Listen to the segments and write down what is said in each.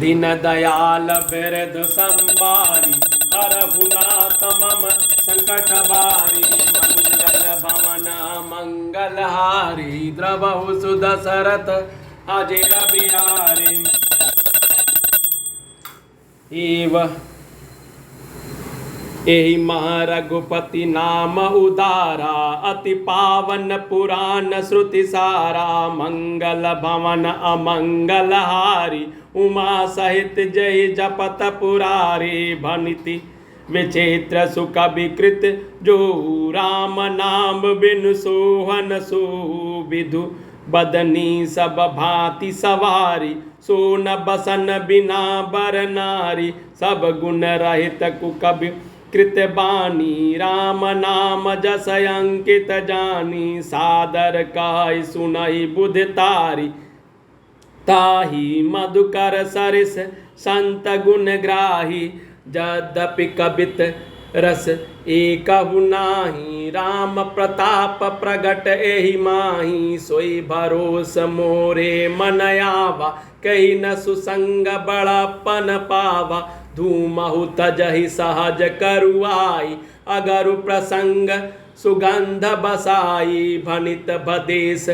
दीन दयाल बिरद संबारी हरहु नाथ मम संकट बारी मंगल भवन मंगलहारी द्रवहु सुदशरथ अजिर बिहारी। एहि मह रघुपति नाम उदारा अति पावन पुराण श्रुति सारा मंगल भवन अमंगलहारी उमा सहित जय जपत पुरारी भनिति विचित्र सुख विकृत जो राम नाम बिनु सोहन सो विधु बदनी सब भांति सवारी सोन बसन बिना बर नारी सब गुण रहित कुकबि कृत बानी राम नाम जस अंकित जानी सादर काय सुनहि बुध तारी ताहि मधुकर सरिस संत गुण ग्राही यद्यपि कबित रस एकहु नाही राम प्रताप प्रगट एहि माही सोई भरोस मोरे मन आवा कही न सुसंग बड़पन पावा धूमहु तजहि सहज करुआई अगरु प्रसंग सुगंध बसाई भनित भदेश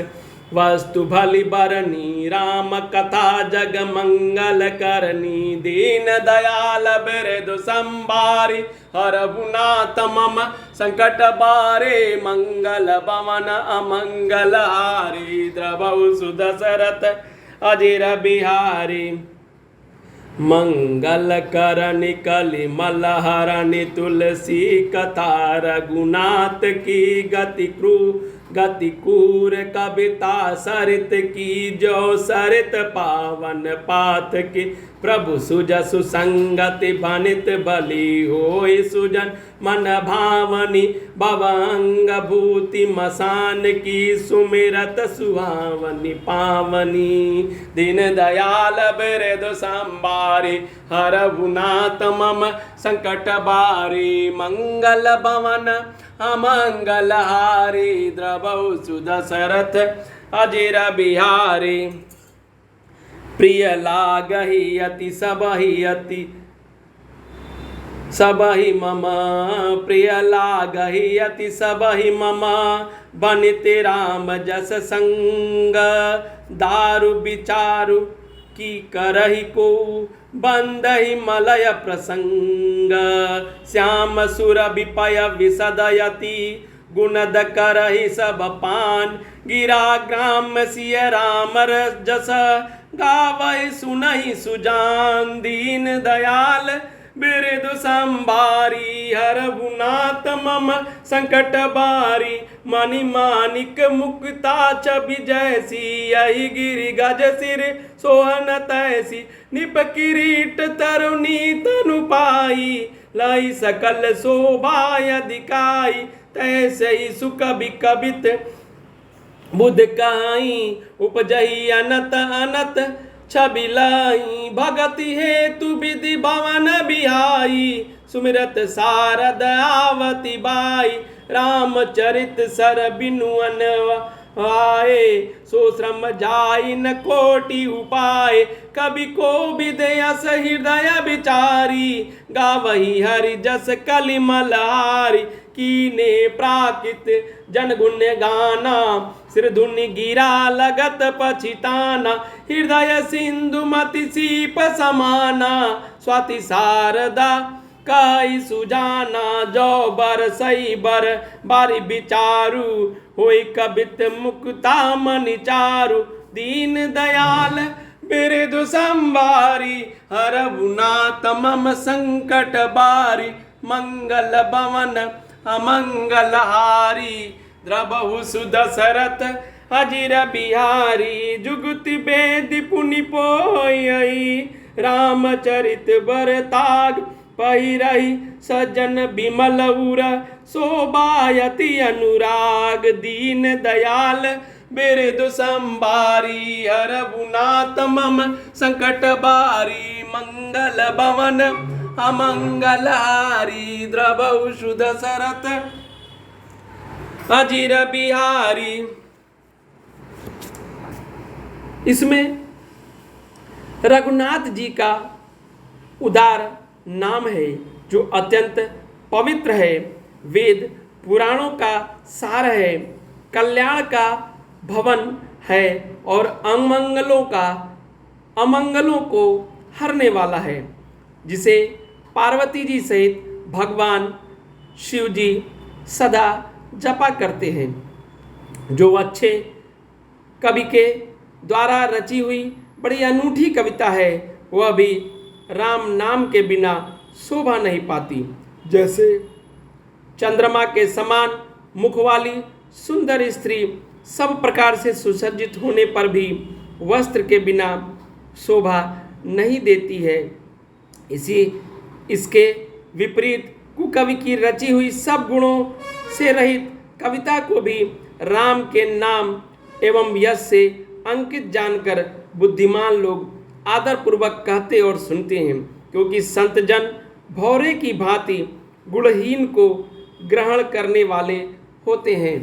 वस्तु भलि बरनी राम कथा जग मंगल करनी दीन दयाल बिरदु संबारी हरहु नाथ मम संकट बारे मंगल भवन अमंगल हारी द्रवहु सुदशरथ अजिर बिहारी। मंगल करनि कलि मलहरनि तुलसी कथा रघुनाथ की गति कूर कविता सरित की जो सरित पावन पाथ की प्रभु सुजसु संगति भनित बलि होय सुजन मन भावनी भवंग भूति मसान की सुमिरत सुहावनी पावनी दीन दयाल बिरदु संबारी हरहु नाथ मम संकट बारी मंगल भवन अमंगलहारी द्रवहु सुदशरथ अजिर बिहारी। प्रिय लागहि अति सबहि मम प्रिय लागहि अति सबहि मम बनिते राम जस संग दारु विचारु की करहि को बंदहि मलय प्रसंग श्याम सुर विपय विसदयति गुणद करहि सब पान गिरा ग्राम सिय राम जस गावहि सुनहि सुजान दीन दयाल बिरदु संबारी हरहु नाथ मम संकट बारी मणि मानिक मुक्ता छवि जैसी यही गिरि गज सिर सोहन तैसी निप किरीट तरुणी तनु पाई लाई सकल शोभा दिखाई तैसे ही सुख कबित बुध काई उपजही अनत अनत छवि लाई भगति हेतु विधि भवन बिहाई सुमिरत शारद आवती बाई रामचरित सर बिनु आए सो श्रम जाई न कोटि उपाय कवि को विदयस हृदय विचारी गावही हरि जस कलिमलहारी कीने प्राकृत जन गुण गाना सिर धुनि गिरा लगत पछिताना हृदय सिंधु मति सीप समाना स्वाति शारदा काई सुजाना जो बर सई बर बारी विचारु होई कबित मुक्ता मनि चारु दीन दयाल बिरदु संबारी हरहु नाथ मम संकट बारी मंगल भवन अमंगलहारी द्रवहु सुदशरथ अजिर बिहारी जुगति वेद पुनि पोयई रामचरित बरताग पहिरहि सज्जन विमल उर शोभायति अनुराग दीन दयाल बिरदु संबारी हरहु नाथ मम संकट बारी मंगल भवन अमंगलहारी द्रवहु सुदशरथ अजिर बिहारी। इसमें रघुनाथ जी का उदार नाम है जो अत्यंत पवित्र है, वेद पुराणों का सार है, कल्याण का भवन है और अमंगलों को हरने वाला है, जिसे पार्वती जी सहित भगवान शिव जी सदा जपा करते हैं। जो अच्छे कवि के द्वारा रची हुई बड़ी अनूठी कविता है, वह भी राम नाम के बिना शोभा नहीं पाती। जैसे चंद्रमा के समान मुख वाली सुंदर स्त्री सब प्रकार से सुसज्जित होने पर भी वस्त्र के बिना शोभा नहीं देती है, इसके विपरीत कुकवि की रची हुई सब गुणों से रहित कविता को भी राम के नाम एवं यश से अंकित जानकर बुद्धिमान लोग आदरपूर्वक कहते और सुनते हैं, क्योंकि संत जन भौरे की भांति गुणहीन को ग्रहण करने वाले होते हैं।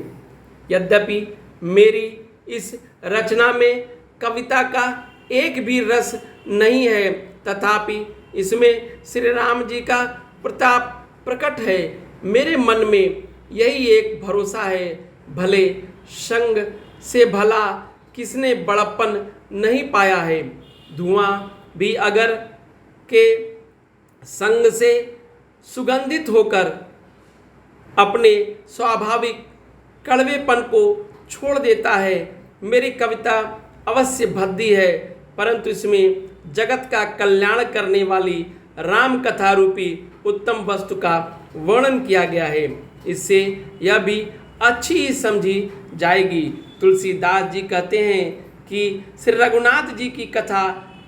यद्यपि मेरी इस रचना में कविता का एक भी रस नहीं है, तथापि इसमें श्री राम जी का प्रताप प्रकट है। मेरे मन में यही एक भरोसा है, भले संग से भला किसने बड़प्पन नहीं पाया है। धुआं भी अगर के संग से सुगंधित होकर अपने स्वाभाविक कड़वेपन को छोड़ देता है। मेरी कविता अवश्य भद्दी है, परंतु इसमें जगत का कल्याण करने वाली राम कथा रूपी उत्तम वस्तु का वर्णन किया गया है। इससे यह भी अच्छी समझी जाएगी। तुलसीदास जी कहते हैं कि श्री रघुनाथ जी की कथा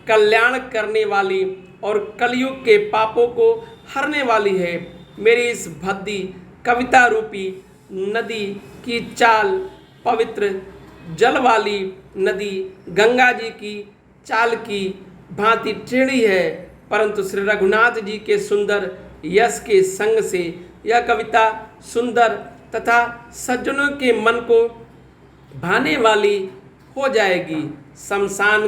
कल्याण करने वाली और कलयुग के पापों को हरने वाली है। मेरी इस भद्दी कविता रूपी नदी की चाल पवित्र जल वाली नदी गंगा जी की चाल की भांति टेढ़ी है, परंतु श्री रघुनाथ जी के सुंदर यश के संग से यह कविता सुंदर तथा सज्जनों के मन को भाने वाली हो जाएगी। शमशान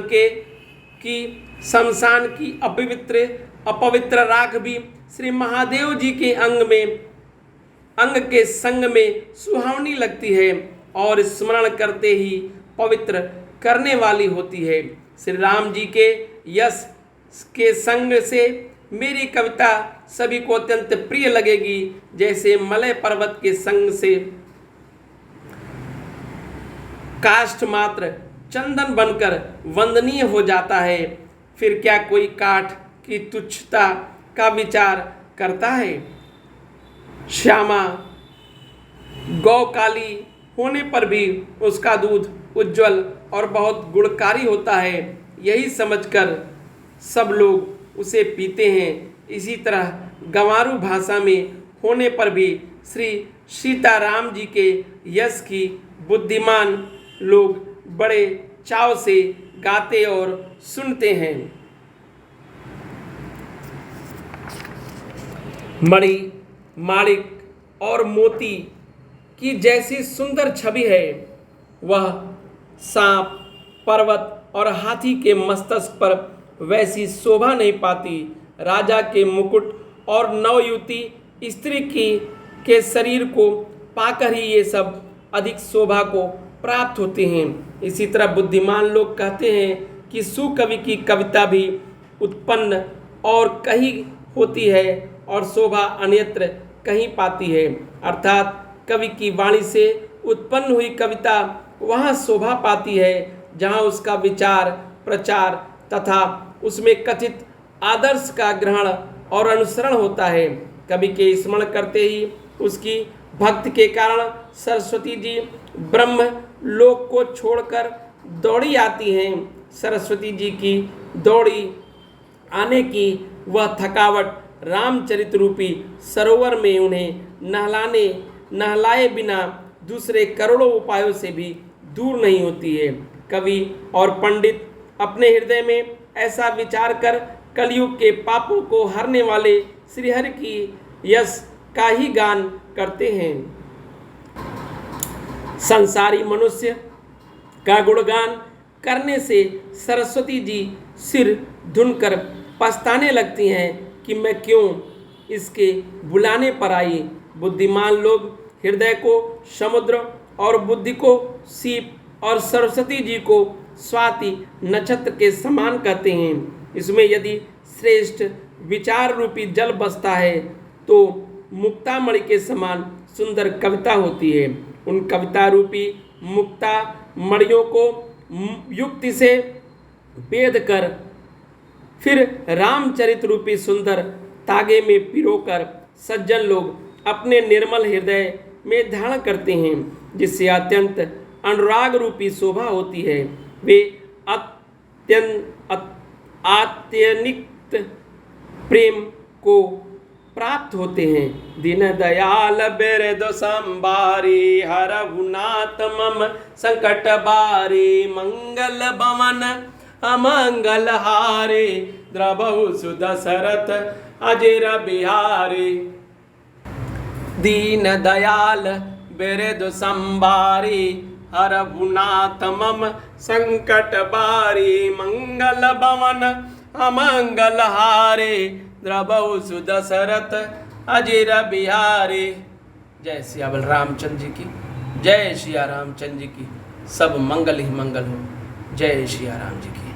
की अपवित्र राख भी श्री महादेव जी के अंग के संग में सुहावनी लगती है और स्मरण करते ही पवित्र करने वाली होती है। श्री राम जी के यश के संग से मेरी कविता सभी को अत्यंत प्रिय लगेगी, जैसे मलय पर्वत के संग से काष्ठ मात्र चंदन बनकर वंदनीय हो जाता है। फिर क्या कोई काठ की तुच्छता का विचार करता है? श्यामा गौ काली होने पर भी उसका दूध उज्जवल और बहुत गुणकारी होता है, यही समझकर सब लोग उसे पीते हैं। इसी तरह गंवारू भाषा में होने पर भी श्री सीताराम जी के यश की बुद्धिमान लोग बड़े चाव से गाते और सुनते हैं। मणि माणिक और मोती की जैसी सुंदर छवि है, वह सांप पर्वत और हाथी के मस्तक पर वैसी शोभा नहीं पाती। राजा के मुकुट और नवयुवती स्त्री के शरीर को पाकर ही ये सब अधिक शोभा को प्राप्त होते हैं। इसी तरह बुद्धिमान लोग कहते हैं कि सुकवि की कविता भी उत्पन्न और कहीं होती है और शोभा अन्यत्र कहीं पाती है, अर्थात कवि की वाणी से उत्पन्न हुई कविता वहाँ शोभा पाती है जहाँ उसका विचार प्रचार तथा उसमें कथित आदर्श का ग्रहण और अनुसरण होता है। कवि के स्मरण करते ही उसकी भक्ति के कारण सरस्वती जी ब्रह्म लोक को छोड़कर दौड़ी आती हैं। सरस्वती जी की दौड़ी आने की वह थकावट रामचरित रूपी सरोवर में उन्हें नहलाए बिना दूसरे करोड़ों उपायों से भी दूर नहीं होती है। कवि और पंडित अपने हृदय में ऐसा विचार कर कलयुग के पापों को हरने वाले श्रीहरि की यश का ही गान करते हैं। संसारी मनुष्य का गुणगान करने से सरस्वती जी सिर ढूंढकर पछताने लगती हैं कि मैं क्यों इसके बुलाने पर आई। बुद्धिमान लोग हृदय को समुद्र और बुद्धि को सीप और सरस्वती जी को स्वाति नक्षत्र के समान कहते हैं। इसमें यदि श्रेष्ठ विचार रूपी जल बसता है तो मुक्तामणि के समान सुंदर कविता होती है। उन कविता रूपी मुक्ता मणियों को युक्ति से भेद कर फिर रामचरित रूपी सुंदर तागे में पिरोकर सज्जन लोग अपने निर्मल हृदय में धारण करते हैं, जिससे अत्यंत अनुराग रूपी शोभा होती है। वे आत्यनिक प्रेम को प्राप्त होते हैं। दीन दयाल बिरद संभारी हरहुनाथ मम संकट बारी मंगल भवन अमंगल हारे द्रबहु सुदशरथ अजर बिहारी। दीन दयाल बिरद संभारी हरहुनाथ मम संकट बारी मंगल भवन अमंगल हारे द्रबहु सुदशरथ अजर बिहारी। जय सियावल रामचंद्र जी की, जय सिया रामचंद्र जी की। सब मंगल ही मंगल हो। जय सिया राम जी की।